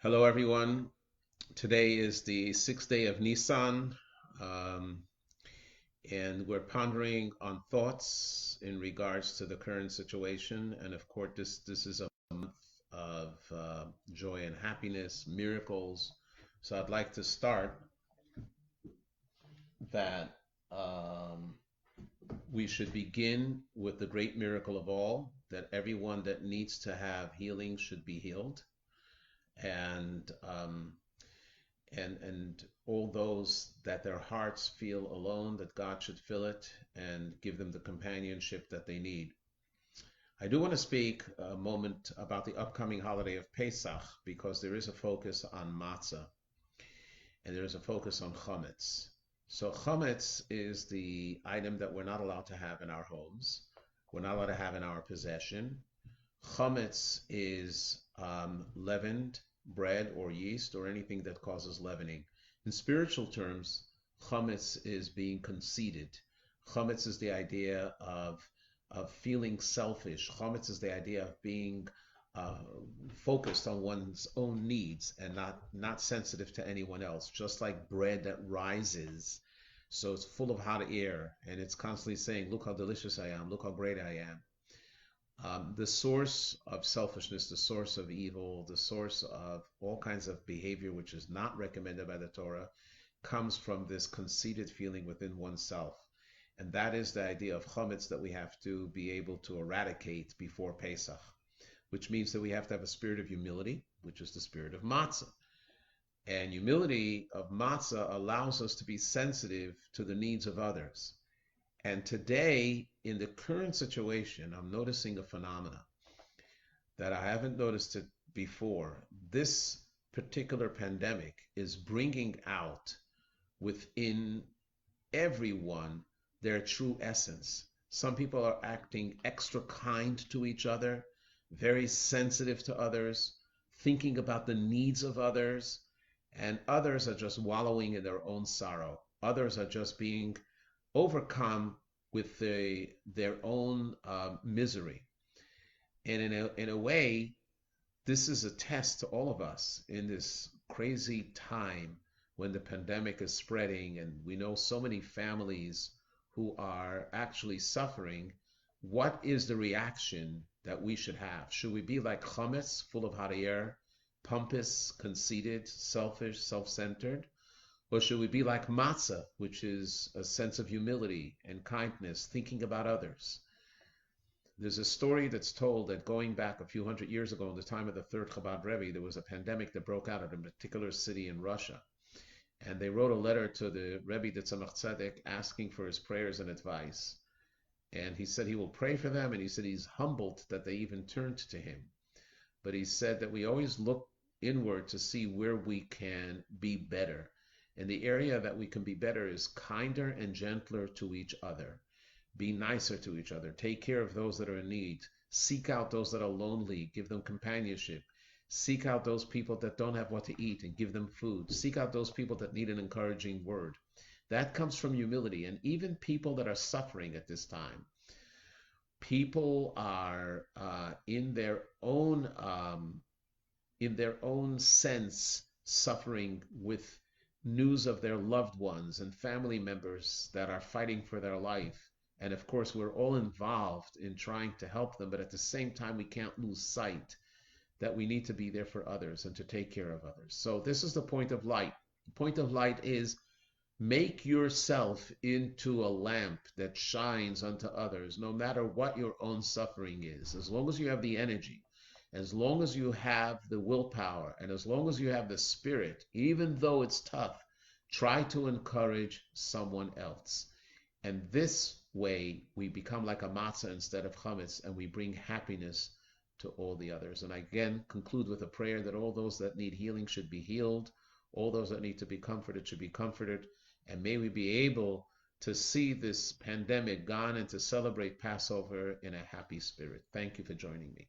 Hello, everyone. Today is the sixth day of Nisan, um, and we're pondering on thoughts in regards to the current situation. And of course, this is a month of joy and happiness, miracles. So I'd like to start that we should begin with the great miracle of all, that everyone that needs to have healing should be healed. And and all those that their hearts feel alone, that God should fill it and give them the companionship that they need. I do want to speak a moment about the upcoming holiday of Pesach because there is a focus on matzah and there is a focus on chametz. So chametz is the item that we're not allowed to have in our homes. We're not allowed to have in our possession. Chametz is leavened bread or yeast or anything that causes leavening. In spiritual terms, chametz is being conceited. Chametz is the idea of feeling selfish. Chametz is the idea of being uh, focused on one's own needs and not sensitive to anyone else. Just like bread that rises, so it's full of hot air and it's constantly saying, "Look how delicious I am! Look how great I am." The source of selfishness, the source of evil, the source of all kinds of behavior which is not recommended by the Torah, comes from this conceited feeling within oneself. And that is the idea of chametz that we have to be able to eradicate before Pesach, which means that we have to have a spirit of humility, which is the spirit of matzah. And humility of matzah allows us to be sensitive to the needs of others. And today, in the current situation, I'm noticing a phenomena that I haven't noticed it before. This particular pandemic is bringing out within everyone their true essence. Some people are acting extra kind to each other, very sensitive to others, thinking about the needs of others, and others are just wallowing in their own sorrow. Others are just being overcome with their own misery. And in a way, this is a test to all of us in this crazy time when the pandemic is spreading and we know so many families who are actually suffering. What is the reaction that we should have? Should we be like chametz, full of hot air, pompous, conceited, selfish, self-centered? Or should we be like matzah, which is a sense of humility and kindness, thinking about others? There's a story that's told that going back a few hundred years ago, in the time of the third Chabad Rebbe, there was a pandemic that broke out at a particular city in Russia. And they wrote a letter to the Rebbe, the Tzemach Tzedek, asking for his prayers and advice. And he said he will pray for them, and he said he's humbled that they even turned to him. But he said that we always look inward to see where we can be better. And the area that we can be better is kinder and gentler to each other. Be nicer to each other. Take care of those that are in need. Seek out those that are lonely. Give them companionship. Seek out those people that don't have what to eat and give them food. Seek out those people that need an encouraging word. That comes from humility. And even people that are suffering at this time, people are in their own sense suffering with news of their loved ones and family members that are fighting for their life. And of course, we're all involved in trying to help them, but at the same time, we can't lose sight that we need to be there for others and to take care of others. So this is the point of light. The point of light is make yourself into a lamp that shines unto others, no matter what your own suffering is. As long as you have the energy, as long as you have the willpower, and as long as you have the spirit, even though it's tough, try to encourage someone else. And this way, we become like a matzah instead of chametz, and we bring happiness to all the others. And I again conclude with a prayer that all those that need healing should be healed, all those that need to be comforted should be comforted, and may we be able to see this pandemic gone and to celebrate Passover in a happy spirit. Thank you for joining me.